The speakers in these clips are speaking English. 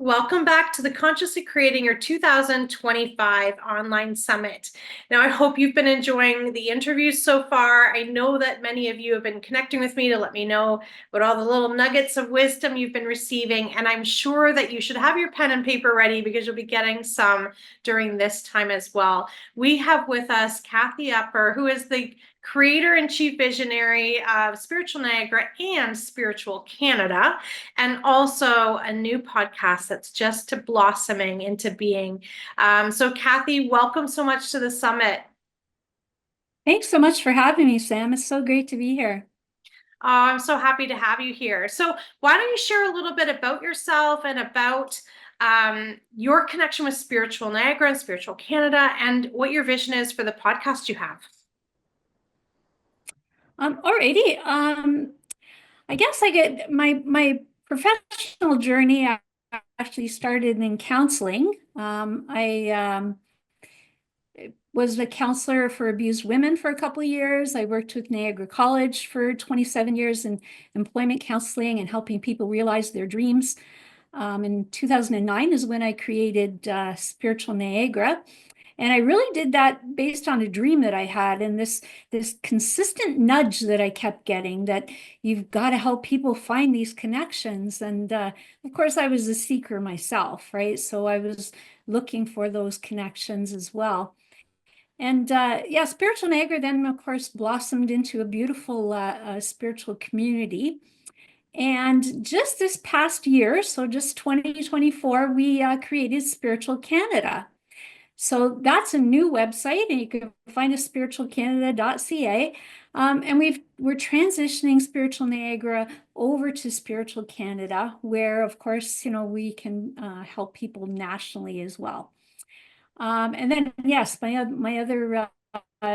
Welcome back to the Consciously Creating Your 2025 Online Summit. Now, I hope you've been enjoying the interviews so far. I know that many of you have been connecting with me to let me know about all the little nuggets of wisdom you've been receiving, and I'm sure that you should have your pen and paper ready because you'll be getting some during this time as well. We have with us Kathy Upper, who is the creator and chief visionary of Spiritual Niagara and Spiritual Canada, and also a new podcast that's just blossoming into being. So Kathy, welcome so much to the summit. Thanks so much for having me, Sam. It's so great to be here. I'm so happy to have you here. So why don't you share a little bit about yourself and about your connection with Spiritual Niagara and Spiritual Canada and what your vision is for the podcast you have? Alrighty. I guess I get my professional journey actually started in counseling. I was a counselor for abused women for a couple of years. I worked with Niagara College for 27 years in employment counseling and helping people realize their dreams. In 2009 is when I created Spiritual Niagara. And I really did that based on a dream that I had and this consistent nudge that I kept getting that you've got to help people find these connections. And of course, I was a seeker myself, right? So I was looking for those connections as well. And yeah, Spiritual Niagara then, of course, blossomed into a beautiful spiritual community. And just this past year, so just 2024, we created Spiritual Canada. So that's a new website, and you can find us spiritualcanada.ca. And we're transitioning Spiritual Niagara over to Spiritual Canada, where, of course, we can help people nationally as well. And then, yes, my other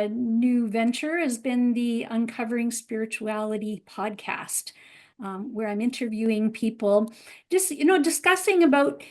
new venture has been the Uncovering Spirituality podcast, where I'm interviewing people, just discussing about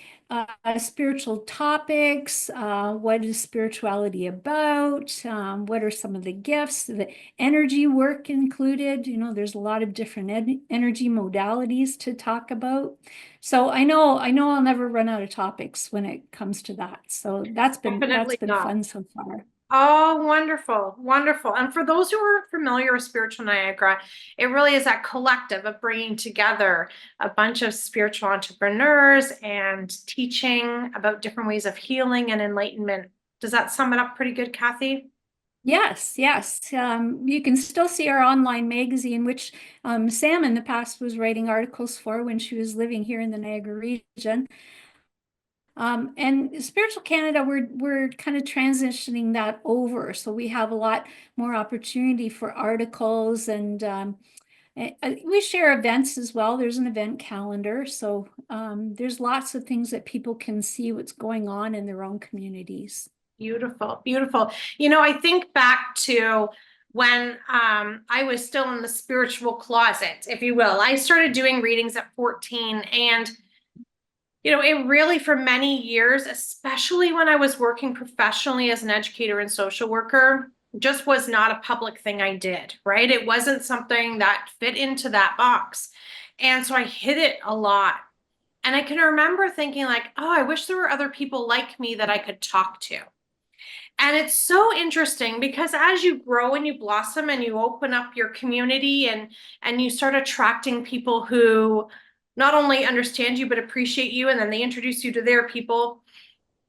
spiritual topics. What is spirituality about? What are some of the gifts? The energy work included. There's a lot of different energy modalities to talk about. So I know I'll never run out of topics when it comes to that. So that's Definitely been not. fun so far. Oh, wonderful, wonderful. And for those who are familiar with Spiritual Niagara, it really is that collective of bringing together a bunch of spiritual entrepreneurs and teaching about different ways of healing and enlightenment. Does that sum it up pretty good, Kathy? Yes, yes. You can still see our online magazine, which Sam in the past was writing articles for when she was living here in the Niagara region. And Spiritual Canada, we're kind of transitioning that over, so we have a lot more opportunity for articles, and we share events as well. There's an event calendar, so there's lots of things that people can see what's going on in their own communities. Beautiful, beautiful. I think back to when I was still in the spiritual closet, if you will. I started doing readings at 14, and it really, for many years, especially when I was working professionally as an educator and social worker, just was not a public thing I did, right? It wasn't something that fit into that box. And so I hid it a lot. And I can remember thinking like, oh, I wish there were other people like me that I could talk to. And it's so interesting because as you grow and you blossom and you open up your community and you start attracting people who not only understand you but appreciate you, and then they introduce you to their people.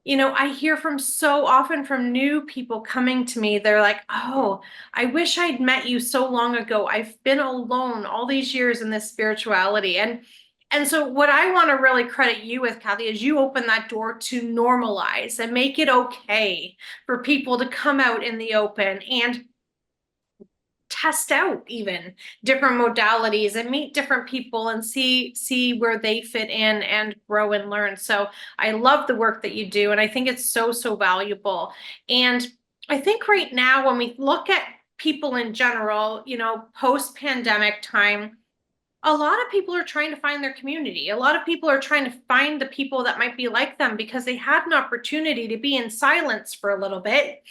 I hear from so often from new people coming to me. They're like, "Oh, I wish I'd met you so long ago. I've been alone all these years in this spirituality." And so what I want to really credit you with, Kathy, is you open that door to normalize and make it okay for people to come out in the open and test out even different modalities and meet different people and see where they fit in and grow and learn. So I love the work that you do, and I think it's so valuable. And I think right now when we look at people in general, post pandemic time, a lot of people are trying to find their community. A lot of people are trying to find the people that might be like them because they had an opportunity to be in silence for a little bit.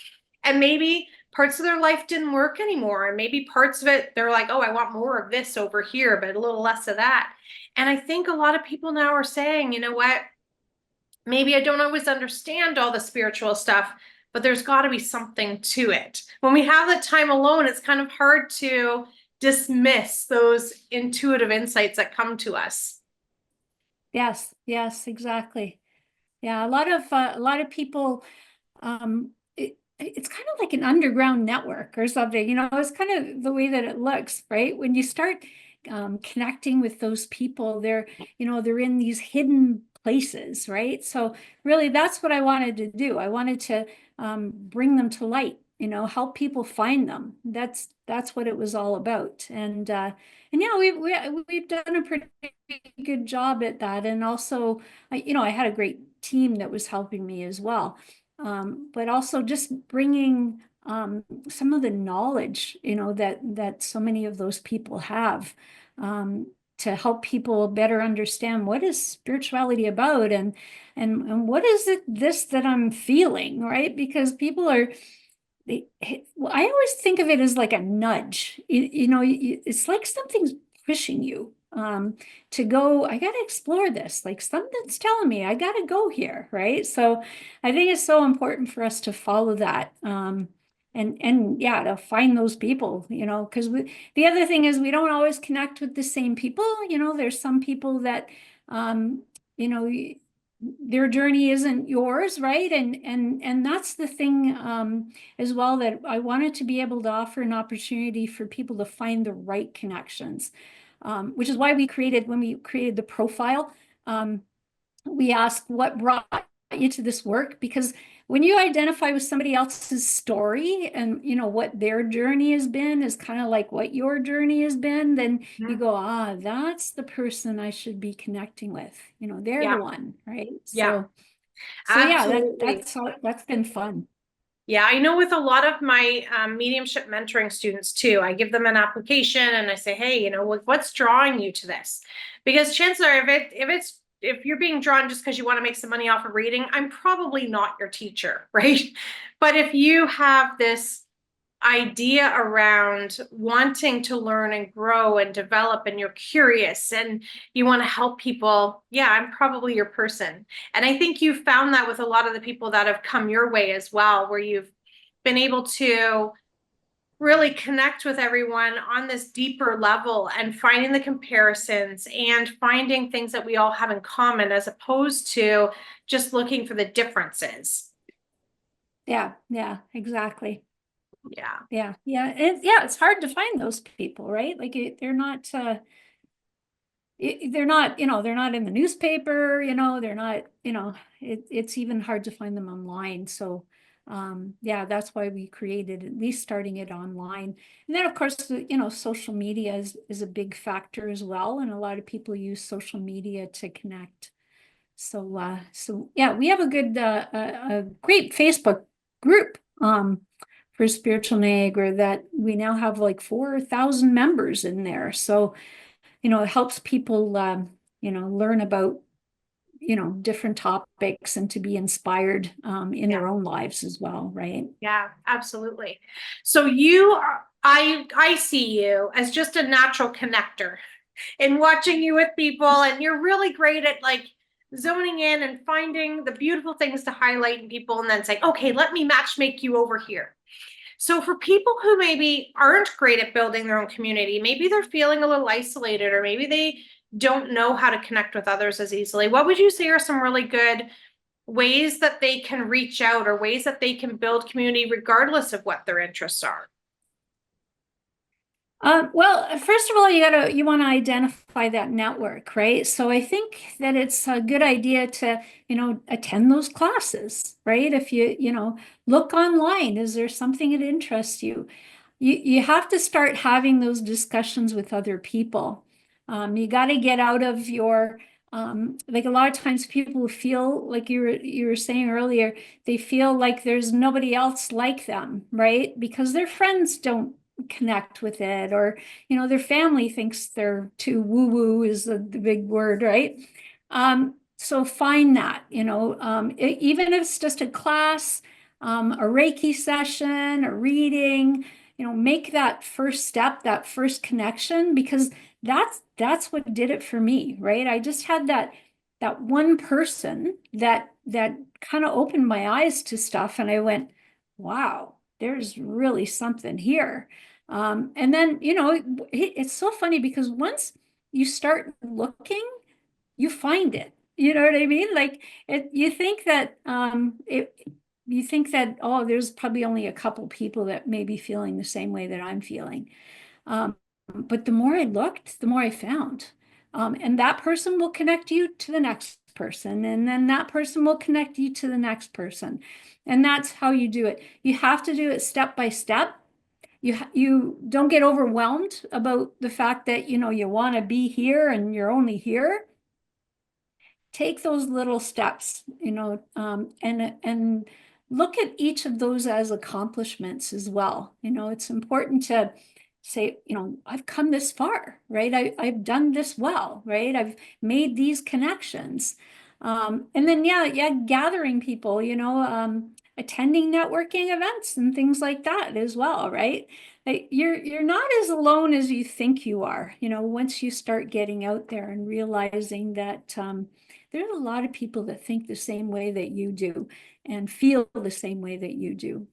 And maybe parts of their life didn't work anymore. And maybe parts of it, they're like, oh, I want more of this over here, but a little less of that. And I think a lot of people now are saying, you know what? maybe I don't always understand all the spiritual stuff, but there's got to be something to it. When we have that time alone, it's kind of hard to dismiss those intuitive insights that come to us. Yes, yes, exactly. Yeah, a lot of people, it's kind of like an underground network or something, it's kind of the way that it looks, right? When you start connecting with those people, they're in these hidden places, right? So really that's what I wanted to do. I wanted to bring them to light, help people find them. That's what it was all about. And yeah, we've done a pretty good job at that. And also, I had a great team that was helping me as well. But also just bringing some of the knowledge, that so many of those people have, to help people better understand what is spirituality about, and what is it this that I'm feeling, right? Because people are well, I always think of it as like a nudge. It's like something's pushing you to go, I got to explore this. Like something's telling me I got to go here, right? So I think it's so important for us to follow that. And yeah, to find those people, because the other thing is we don't always connect with the same people. There's some people that, you know, their journey isn't yours, right? And that's the thing as well, that I wanted to be able to offer an opportunity for people to find the right connections, which is why when we created the profile, we asked what brought you to this work, because when you identify with somebody else's story and what their journey has been is kind of like what your journey has been, then you go, that's the person I should be connecting with. They're the Yeah, one, right? yeah, So yeah, absolutely. that's been fun. Yeah, I know with a lot of my mediumship mentoring students too, I give them an application and I say, hey, what's drawing you to this? Because chances are, if you're being drawn just because you want to make some money off of reading, I'm probably not your teacher, right? But if you have this idea around wanting to learn and grow and develop, and you're curious and you want to help people, yeah, I'm probably your person. And I think you found that with a lot of the people that have come your way as well, where you've been able to really connect with everyone on this deeper level and finding the comparisons and finding things that we all have in common, as opposed to just looking for the differences. Yeah, exactly. Yeah. Yeah, it's hard to find those people, right? Like they're not they're not, they're not in the newspaper, they're not, it's even hard to find them online. So yeah, that's why we created at least starting it online. And then of course, social media is a big factor as well. And a lot of people use social media to connect. So yeah, we have a great Facebook group for Spiritual Niagara that we now have like 4,000 members in there. So it helps people, learn about, different topics and to be inspired in Yeah. their own lives as well, right? Yeah, absolutely. So you are, I see you as just a natural connector in watching you with people, and you're really great at like zoning in and finding the beautiful things to highlight in people and then say, okay, let me match make you over here. So for people who maybe aren't great at building their own community, maybe they're feeling a little isolated, or maybe they don't know how to connect with others as easily, what would you say are some really good ways that they can reach out, or ways that they can build community regardless of what their interests are? Well, first of all, you want to identify that network, right? So I think that it's a good idea to, attend those classes, right? If you look online, is there something that interests you? You have to start having those discussions with other people. You got to get out of your like a lot of times people feel like you were saying earlier, they feel like there's nobody else like them, right? Because their friends don't connect with it, or their family thinks they're too woo-woo is the big word, right? So find that, even if it's just a class, a Reiki session, a reading, make that first step, that first connection, because that's what did it for me, right? I just had that that one person that kind of opened my eyes to stuff, and I went, wow, there's really something here. And then, it's so funny because once you start looking, you find it. You know what I mean? Like you think that oh, there's probably only a couple people that may be feeling the same way that I'm feeling. Um, but the more I looked, the more I found. And that person will connect you to the next person, and then that person will connect you to the next person. And that's how you do it. You have to do it step by step. You don't get overwhelmed about the fact that you want to be here and you're only here. Take those little steps, and look at each of those as accomplishments as well. It's important to say, I've come this far, right? I've done this well, right? I've made these connections. And then, yeah, gathering people, attending networking events and things like that as well, right? You're not as alone as you think you are, once you start getting out there and realizing that there's a lot of people that think the same way that you do and feel the same way that you do.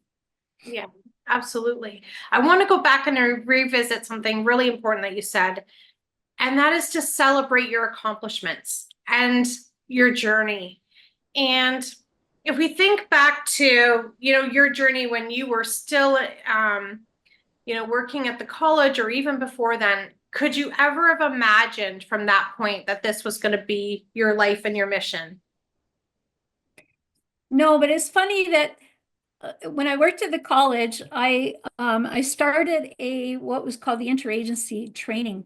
Yeah, absolutely. I want to go back and revisit something really important that you said, and that is to celebrate your accomplishments and your journey. And if we think back to, your journey when you were still, working at the college or even before then, could you ever have imagined from that point that this was going to be your life and your mission? No, but it's funny that when I worked at the college, I started what was called the interagency training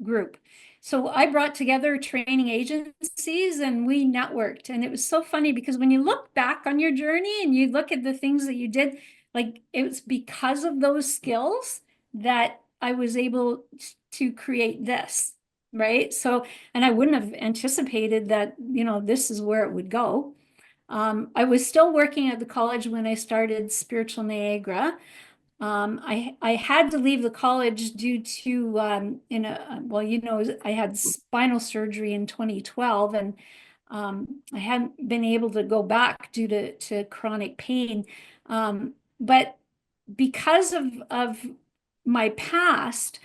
group. So I brought together training agencies and we networked. And it was so funny because when you look back on your journey and you look at the things that you did, like it was because of those skills that I was able to create this, right? So, and I wouldn't have anticipated that, this is where it would go. I was still working at the college when I started Spiritual Niagara. I had to leave the college due to I had spinal surgery in 2012, and I hadn't been able to go back due to chronic pain. But because of my past,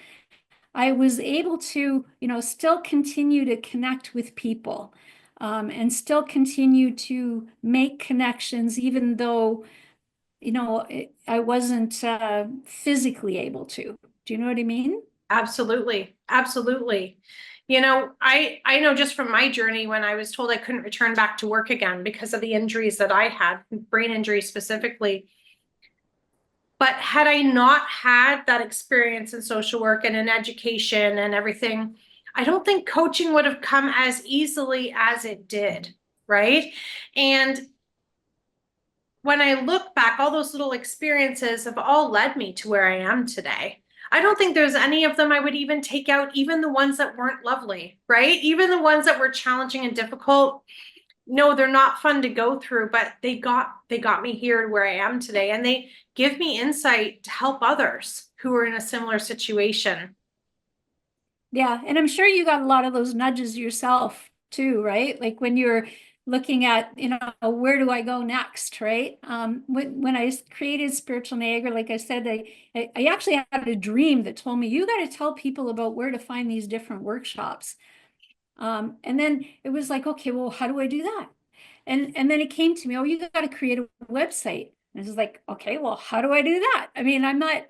I was able to, still continue to connect with people, and still continue to make connections, even though, I wasn't physically able to. Do you know what I mean? Absolutely. Absolutely. I know just from my journey when I was told I couldn't return back to work again because of the injuries that I had, brain injuries specifically. But had I not had that experience in social work and in education and everything, I don't think coaching would have come as easily as it did, right? And when I look back, all those little experiences have all led me to where I am today. I don't think there's any of them I would even take out, even the ones that weren't lovely, right? Even the ones that were challenging and difficult. No, they're not fun to go through, but they got me here to where I am today. And they give me insight to help others who are in a similar situation. Yeah, and I'm sure you got a lot of those nudges yourself too, right? Like when you're looking at, where do I go next, right? When I created Spiritual Niagara, like I said, I actually had a dream that told me you got to tell people about where to find these different workshops. And then it was like, okay, well, how do I do that? And then it came to me, oh, you got to create a website. And it's like, okay, well, how do I do that? I mean, I'm not,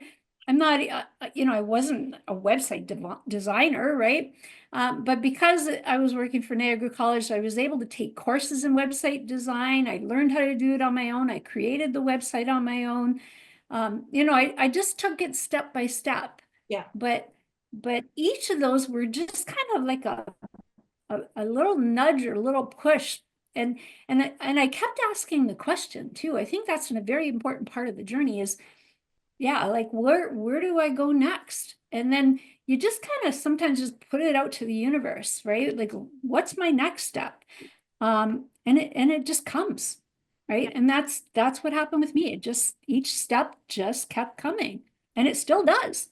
I wasn't a website designer, right? But because I was working for Niagara College, I was able to take courses in website design. I learned how to do it on my own. I created the website on my own. I just took it step by step. Yeah. But each of those were just kind of like a little nudge or a little push. And I kept asking the question too. I think that's a very important part of the journey is, yeah, like where do I go next? And then you just kind of sometimes just put it out to the universe, right? Like, what's my next step? And it just comes, right? And that's what happened with me. It just each step just kept coming, and it still does.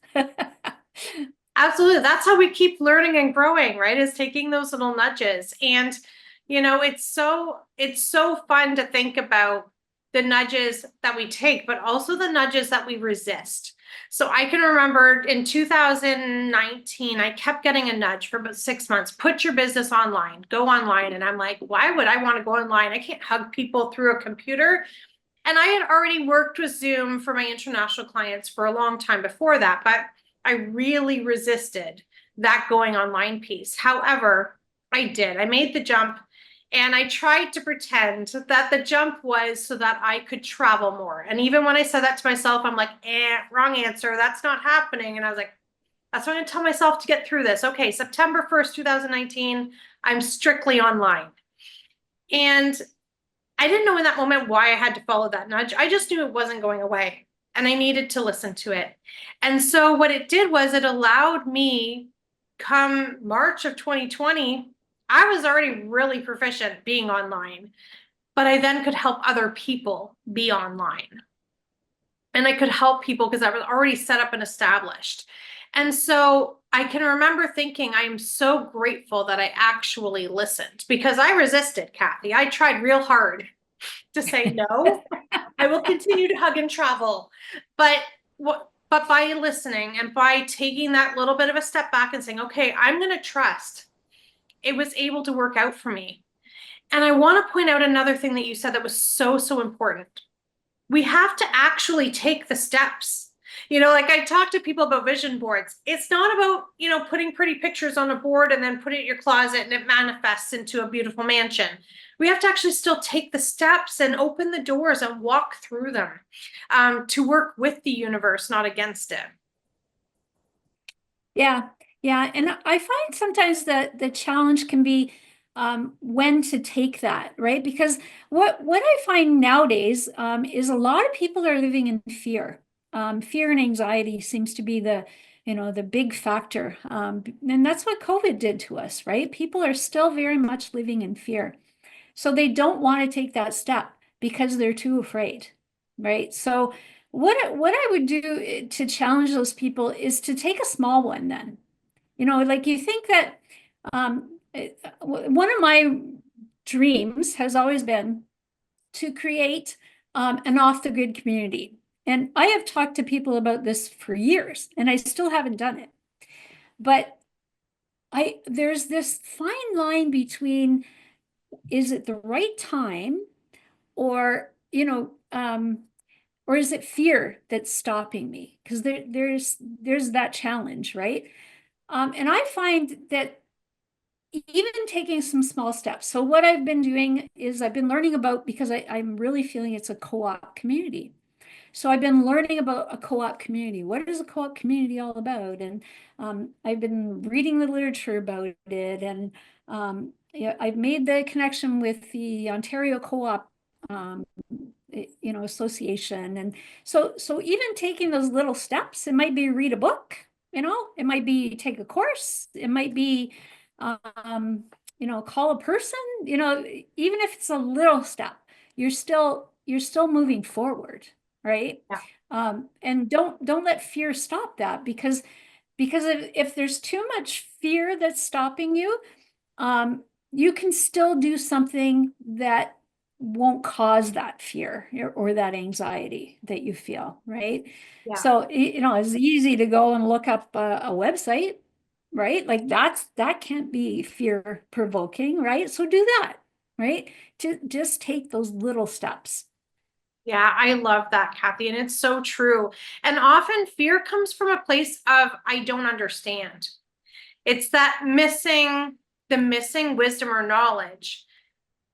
Absolutely. That's how we keep learning and growing, right? Is taking those little nudges. And, it's so fun to think about the nudges that we take, but also the nudges that we resist. So I can remember in 2019, I kept getting a nudge for about 6 months. Put your business online, go online. And I'm like, why would I want to go online? I can't hug people through a computer. And I had already worked with Zoom for my international clients for a long time before that, but I really resisted that going online piece. However, I did. I made the jump and I tried to pretend that the jump was so that I could travel more. And even when I said that to myself, I'm like, wrong answer. That's not happening. And I was like, that's what I'm going to tell myself to get through this. Okay, September 1st, 2019, I'm strictly online. And I didn't know in that moment why I had to follow that nudge. I just knew it wasn't going away and I needed to listen to it. And so what it did was it allowed me, come March of 2020, I was already really proficient being online, but I then could help other people be online. And I could help people because I was already set up and established. And so I can remember thinking, I'm so grateful that I actually listened because I resisted, Kathy. I tried real hard to say no. I will continue to hug and travel. But by listening and by taking that little bit of a step back and saying, okay, I'm going to trust, it was able to work out for me. And I want to point out another thing that you said that was so, so important. We have to actually take the steps. Like I talk to people about vision boards. It's not about, putting pretty pictures on a board and then put it in your closet and it manifests into a beautiful mansion. We have to actually still take the steps and open the doors and walk through them, to work with the universe, not against it. Yeah, yeah. And I find sometimes that the challenge can be when to take that, right? Because what I find nowadays is a lot of people are living in fear. Fear and anxiety seems to be the big factor. And that's what COVID did to us, right? People are still very much living in fear. So they don't want to take that step because they're too afraid, right? So what I would do to challenge those people is to take a small one then. Like you think that one of my dreams has always been to create an off-the-grid community. And I have talked to people about this for years, and I still haven't done it. But there's this fine line between, is it the right time, or or is it fear that's stopping me? Because there's that challenge, right? And I find that even taking some small steps. So what I've been doing is I've been learning about, because I'm really feeling it's a co-op community. So I've been learning about a co-op community. What is a co-op community all about? And I've been reading the literature about it. And I've made the connection with the Ontario Co-op association. And so even taking those little steps, it might be read a book, it might be take a course, it might be call a person, even if it's a little step, you're still moving forward, right? Yeah. And don't let fear stop that, because if there's too much fear that's stopping you, you can still do something that won't cause that fear or that anxiety that you feel, right? Yeah. So, it's easy to go and look up a website, right? Like that can't be fear provoking, right? So do that, right? To just take those little steps. Yeah, I love that, Kathy. And it's so true. And often fear comes from a place of, I don't understand. It's the missing wisdom or knowledge.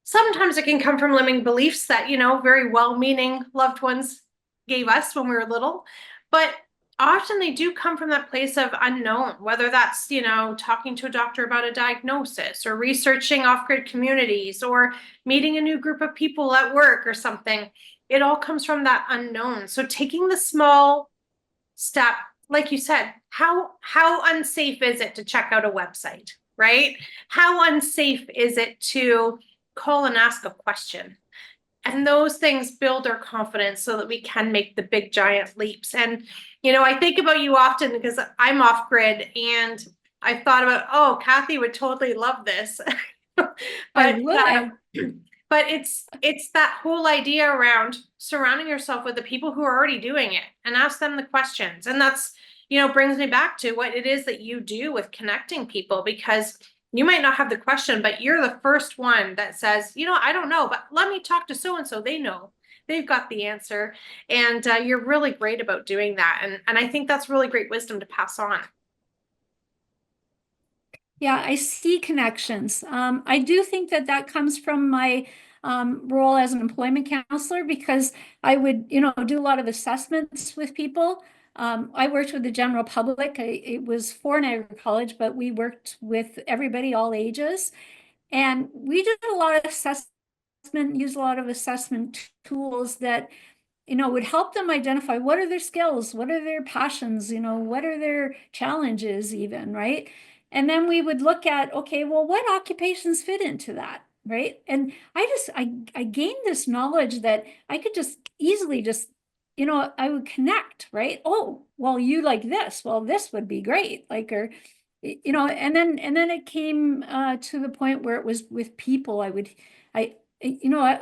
Sometimes it can come from limiting beliefs that, very well-meaning loved ones gave us when we were little. But often they do come from that place of unknown, whether that's, talking to a doctor about a diagnosis or researching off-grid communities or meeting a new group of people at work or something. It all comes from that unknown. So taking the small step, like you said, how unsafe is it to check out a website, right? How unsafe is it to call and ask a question? And those things build our confidence so that we can make the big giant leaps. And, I think about you often because I'm off grid and I thought about, oh, Kathy would totally love this. I But would. but it's that whole idea around surrounding yourself with the people who are already doing it and ask them the questions. And that's, brings me back to what it is that you do with connecting people, because you might not have the question, but you're the first one that says, I don't know, but let me talk to so and so. They know, they've got the answer. And you're really great about doing that. And I think that's really great wisdom to pass on. Yeah, I see connections. I do think that that comes from my role as an employment counselor, because I would, do a lot of assessments with people. I worked with the general public. It was for Niagara College, but we worked with everybody, all ages. And we did a lot of assessment, used a lot of assessment tools that would help them identify what are their skills, what are their passions, what are their challenges even, right? And then we would look at, okay, well, what occupations fit into that, right? And I gained this knowledge that I could just easily I would connect, right? Oh, well, you like this. Well, this would be great. Like, or, and then it came to the point where it was with people. A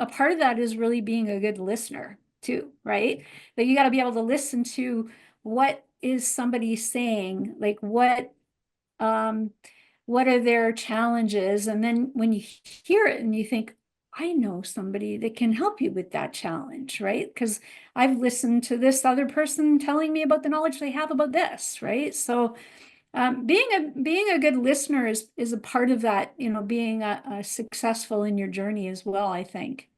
part of that is really being a good listener too, right? That you got to be able to listen to what is somebody saying, like um what are their challenges, and then when you hear it and you think, I know somebody that can help you with that challenge, right? Because I've listened to this other person telling me about the knowledge they have about this, right? So being a good listener is a part of that, being a successful in your journey as well, I think.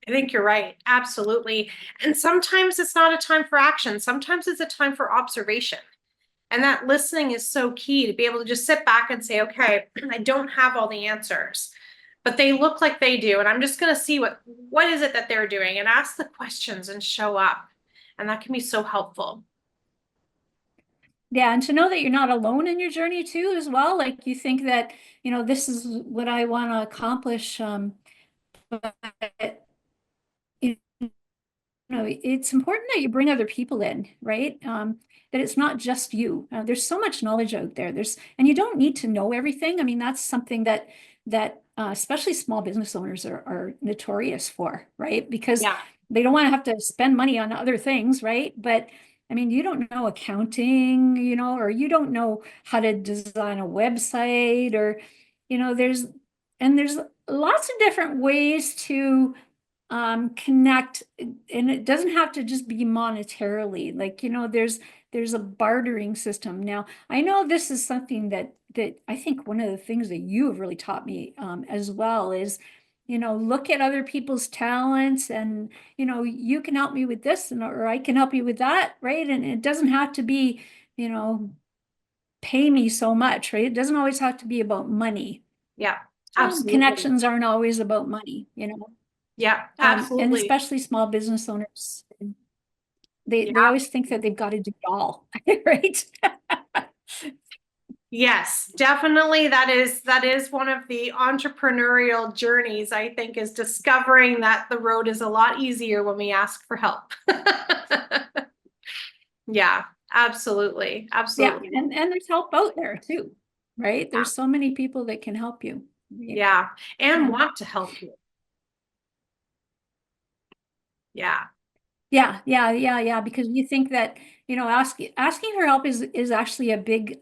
I think you're right. Absolutely. And sometimes it's not a time for action. Sometimes it's a time for observation. And that listening is so key, to be able to just sit back and say, okay, I don't have all the answers, but they look like they do. And I'm just going to see what is it that they're doing, and ask the questions and show up. And that can be so helpful. Yeah, and to know that you're not alone in your journey too, as well. Like you think that, this is what I want to accomplish. But you it's important that you bring other people in, right? That it's not just you. There's so much knowledge out there. And you don't need to know everything. I mean, that's something that especially small business owners are notorious for, right? Because Yeah. they don't want to have to spend money on other things, right? But I mean, you don't know accounting, or you don't know how to design a website, or, there's lots of different ways to connect, and it doesn't have to just be monetarily. Like, there's a bartering system. Now, I know this is something that I think one of the things that you have really taught me as well is, look at other people's talents, and you can help me with this, or I can help you with that, right? And it doesn't have to be, you know pay me so much, right? It doesn't always have to be about money. Yeah. Absolutely. Connections aren't always about money. Yeah. And Absolutely. especially small business owners, they Yeah. always think that they've got to do it all, right? Yes, definitely. That is one of the entrepreneurial journeys, I think, is discovering that the road is a lot easier when we ask for help. Yeah, absolutely. Yeah, Absolutely. and there's help out there too, right? Yeah. There's so many people that can help you. Yeah. And Yeah. want to help you. Yeah. Yeah, because you think that, asking for help is actually a big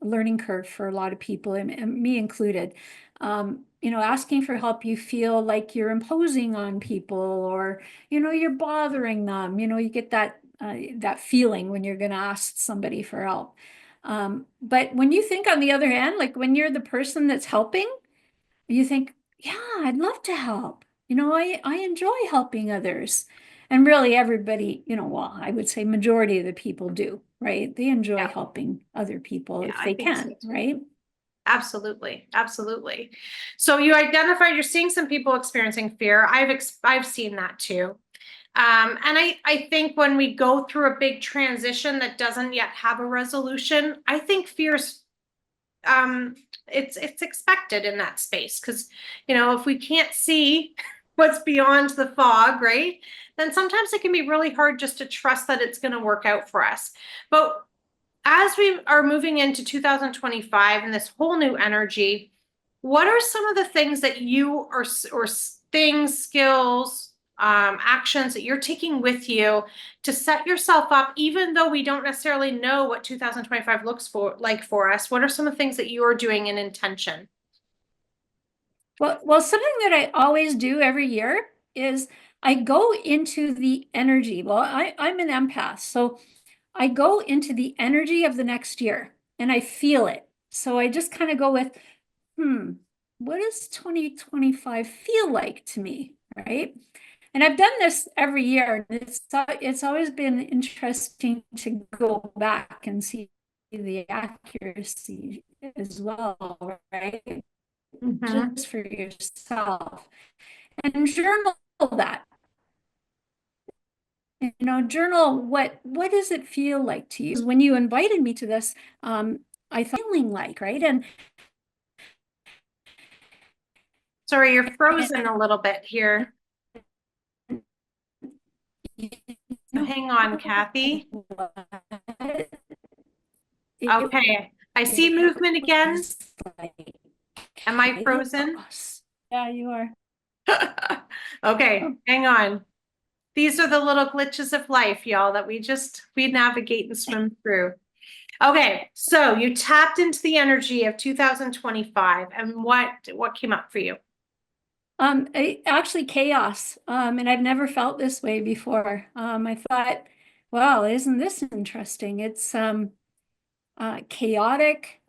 learning curve for a lot of people, and me included. Asking for help, you feel like you're imposing on people, or, you're bothering them. You get that feeling when you're going to ask somebody for help. But when you think, on the other hand, like when you're the person that's helping, you think, yeah, I'd love to help. I enjoy helping others. And really everybody, well, I would say majority of the people do, right? They enjoy Yeah. helping other people Yeah, if I they think so can, too. right? Absolutely. Absolutely. So you identified you're seeing some people experiencing fear. I've seen that too. And I think when we go through a big transition that doesn't yet have a resolution, I think fears, it's expected in that space, because if we can't see what's beyond the fog, right? Then sometimes it can be really hard just to trust that it's going to work out for us. But as we are moving into 2025 and this whole new energy, what are some of the things that you are, or things, skills, actions that you're taking with you to set yourself up, even though we don't necessarily know what 2025 looks like for us? What are some of the things that you are doing in intention? Well, something that I always do every year is I go into the energy. Well, I'm an empath, so I go into the energy of the next year and I feel it. So I just kind of go with, what does 2025 feel like to me, right? And I've done this every year. And it's always been interesting to go back and see the accuracy as well, right? Mhm. Just for yourself and journal that. Journal what does it feel like to you? When you invited me to this, I thought feeling like, right? And Sorry, you're frozen a little bit here. you So know hang on, Kathy. what it Okay, I see movement again. was like Am I frozen? chaos. Yeah, you are. Okay, Oh, hang on. These are the little glitches of life, y'all, that we navigate and swim through. Okay, so you tapped into the energy of 2025, and what came up for you? actually chaos. And I've never felt this way before. I thought, wow, isn't this interesting? It's chaotic,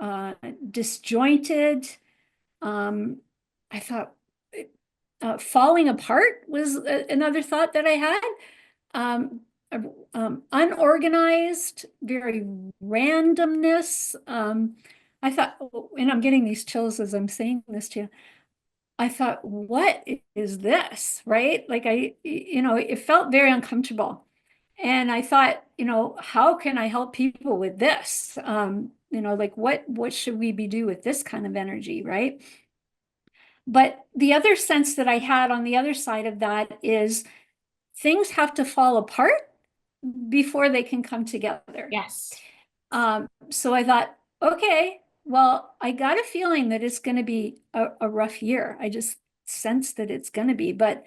disjointed. Um, I thought falling apart was another thought that I had. Um, Unorganized, very randomness. I thought, and I'm getting these chills as I'm saying this to you. I thought, what is this? Right? Like it felt very uncomfortable. And I thought, how can I help people with this? Like what should we be do with this kind of energy, right? But the other sense that I had on the other side of that is things have to fall apart before they can come together. Yes. So I thought, okay, well, I got a feeling that it's going to be a rough year. I just sense that it's going to be, but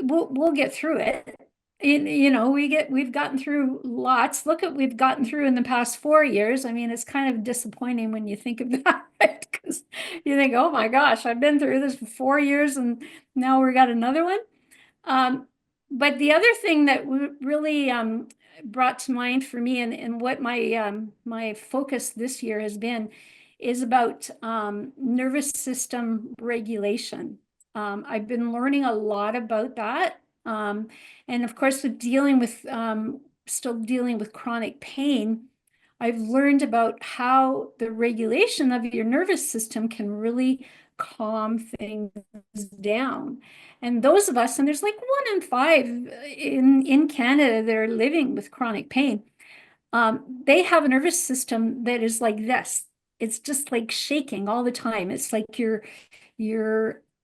we'll get through it. We've gotten through lots. Look at we've gotten through in the past 4 years. I mean, it's kind of disappointing when you think of that, right? Because you think, oh my gosh, I've been through this for 4 years and now we got another one. But the other thing that really brought to mind for me and what my focus this year has been is about nervous system regulation. I've been learning a lot about that. And of course, with still dealing with chronic pain, I've learned about how the regulation of your nervous system can really calm things down. And those of us, and there's like 1 in 5 in Canada that are living with chronic pain, they have a nervous system that is like this. It's just like shaking all the time. It's like you're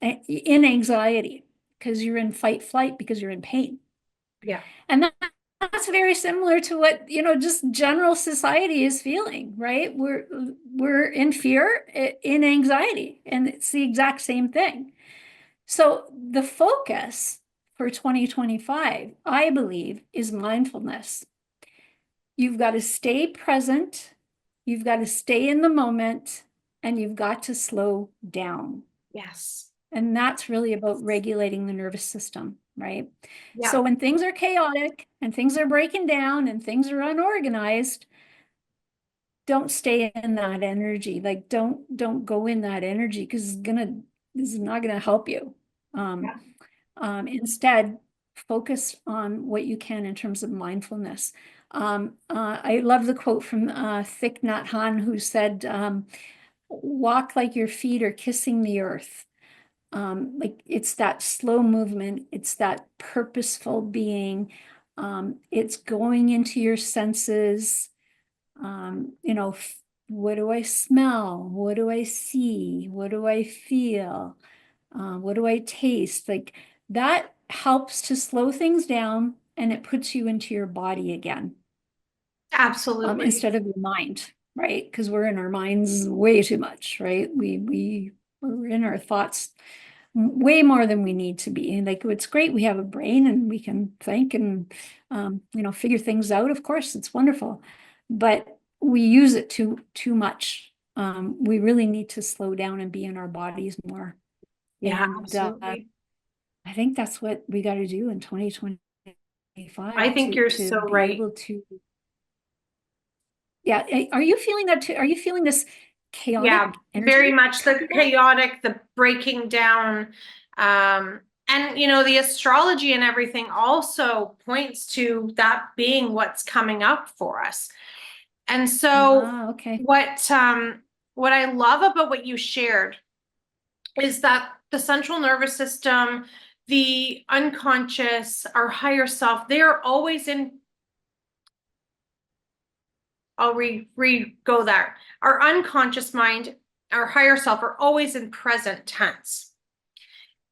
in anxiety because you're in fight flight because you're in pain. Yeah. And that's very similar to what, just general society is feeling, right? We're in fear, in anxiety, and it's the exact same thing. So the focus for 2025, I believe, is mindfulness. You've got to stay present, you've got to stay in the moment, and you've got to slow down. Yes. And that's really about regulating the nervous system, right? Yeah. So when things are chaotic and things are breaking down and things are unorganized, don't stay in that energy. Like don't go in that energy because this is not gonna help you. Yeah. Instead, focus on what you can in terms of mindfulness. I love the quote from Thich Nhat Hanh, who said, walk like your feet are kissing the earth. Like it's that slow movement, it's that purposeful being, it's going into your senses. What do I smell? What do I see? What do I feel? What do I taste? Like that helps to slow things down and it puts you into your body again, Absolutely. instead of your mind, right? Because we're in our minds way too much, right? We're in our thoughts way more than we need to be. And like it's great we have a brain and we can think and figure things out. Of course, it's wonderful, but we use it too much. We really need to slow down and be in our bodies more. Yeah, And absolutely. I think that's what we got to do in I 2025 think you're to so be right. able to. Yeah. Are you feeling that too? Are you feeling this Yeah, chaotic very energy much the coming back? chaotic, the breaking down. And the astrology and everything also points to that being what's coming up for us. And so Ah, okay. what I love about what you shared is that the central nervous system, the unconscious, our higher self, they are always in. I'll go there. Our unconscious mind, our higher self are always in present tense.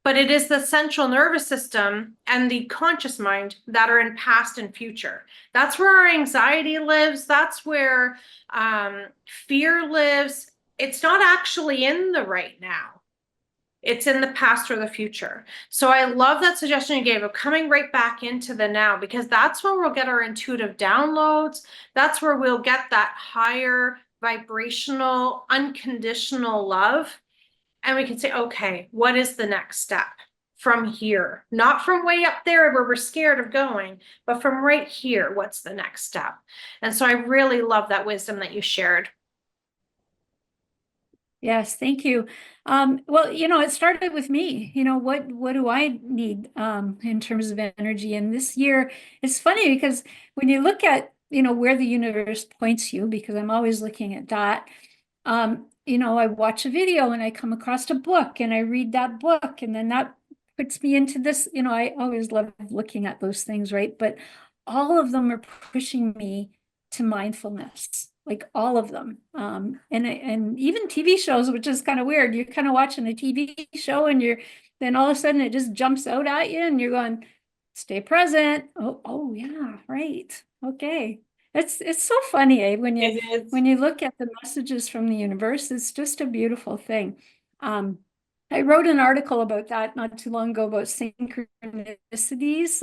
But it is the central nervous system and the conscious mind that are in past and future. That's where our anxiety lives. That's where fear lives. It's not actually in the right now. It's in the past or the future. So I love that suggestion you gave of coming right back into the now, because that's when we'll get our intuitive downloads. That's where we'll get that higher vibrational, unconditional love. And we can say, okay, what is the next step from here? Not from way up there where we're scared of going, but from right here, what's the next step? And so I really love that wisdom that you shared. Yes, thank you. Well, it started with me. What do I need in terms of energy? And this year, it's funny because when you look at, where the universe points you, because I'm always looking at that, I watch a video and I come across a book and I read that book and then that puts me into this, I always love looking at those things, right? But all of them are pushing me to mindfulness, like all of them. And even TV shows, which is kind of weird. You're kind of watching a TV show and then all of a sudden it just jumps out at you and you're going, stay present. Oh yeah, right. Okay. It's so funny, eh? It is. When you look at the messages from the universe, it's just a beautiful thing. Um, I wrote an article about that not too long ago about synchronicities.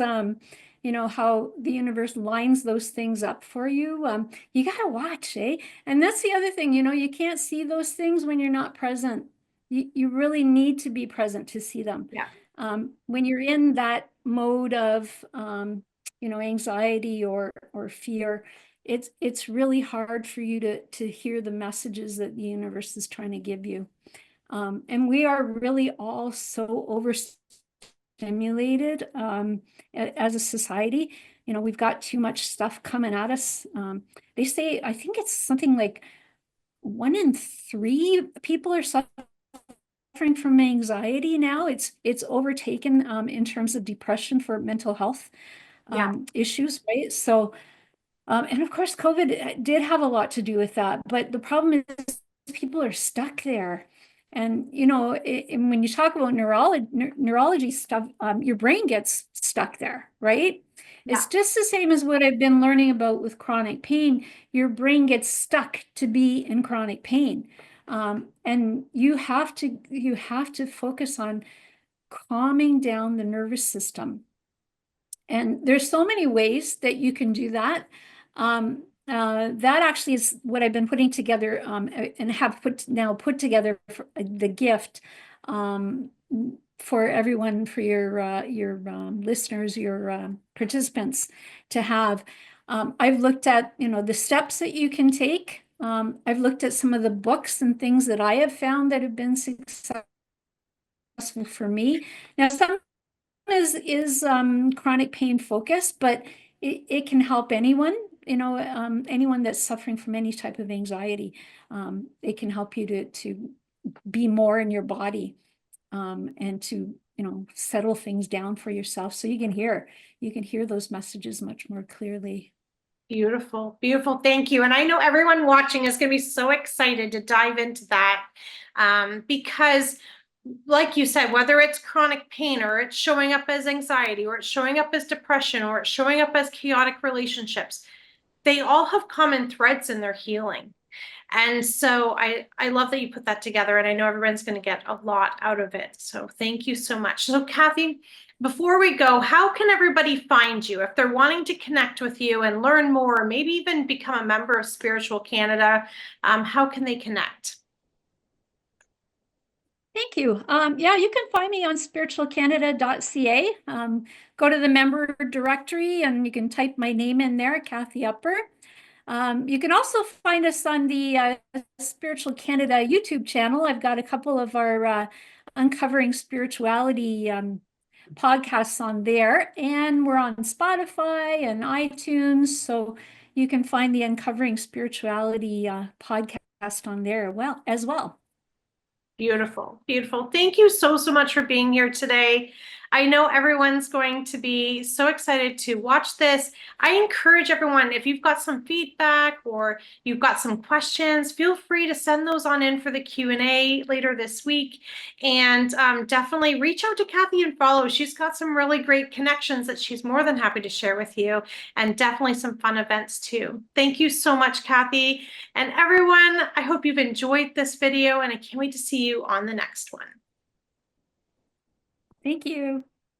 How the universe lines those things up for you. You gotta watch, eh? And that's the other thing, you can't see those things when you're not present. You really need to be present to see them. Yeah. When you're in that mode of anxiety or fear, it's really hard for you to hear the messages that the universe is trying to give you. And we are really all so overstimulated as a society. We've got too much stuff coming at us. They say, I think it's something like 1 in 3 people are suffering from anxiety now. It's overtaken in terms of depression for mental health Yeah. issues, right? So and of course, COVID did have a lot to do with that. But the problem is people are stuck there. And, and when you talk about neurology stuff, your brain gets stuck there, right? Yeah. It's just the same as what I've been learning about with chronic pain. Your brain gets stuck to be in chronic pain. And you have to focus on calming down the nervous system. And there's so many ways that you can do that. That actually is what I've been putting together and have put together for the gift um, for everyone, for your listeners, your participants to have. I've looked at the steps that you can take. I've looked at some of the books and things that I have found that have been successful for me. Now, some is chronic pain focused, but it can help anyone, anyone that's suffering from any type of anxiety. It can help you to be more in your body and to, settle things down for yourself so you can hear those messages much more clearly. Beautiful, beautiful. Thank you. And I know everyone watching is going to be so excited to dive into that because like you said, whether it's chronic pain or it's showing up as anxiety or it's showing up as depression or it's showing up as chaotic relationships, they all have common threads in their healing. And so I love that you put that together, and I know everyone's going to get a lot out of it. So thank you so much. So Kathy, before we go, how can everybody find you if they're wanting to connect with you and learn more, maybe even become a member of Spiritual Canada? How can they connect? Thank you. Yeah, you can find me on spiritualcanada.ca. Go to the member directory and you can type my name in there, Kathy Upper. You can also find us on the Spiritual Canada YouTube channel. I've got a couple of our Uncovering Spirituality podcasts on there, and we're on Spotify and iTunes, so you can find the Uncovering Spirituality podcast on there as well. Beautiful, beautiful. Thank you so, so much for being here today. I know everyone's going to be so excited to watch this. I encourage everyone, if you've got some feedback or you've got some questions, feel free to send those on in for the Q&A later this week. And definitely reach out to Kathy and follow. She's got some really great connections that she's more than happy to share with you, and definitely some fun events too. Thank you so much, Kathy. And everyone, I hope you've enjoyed this video, and I can't wait to see you on the next one. Thank you.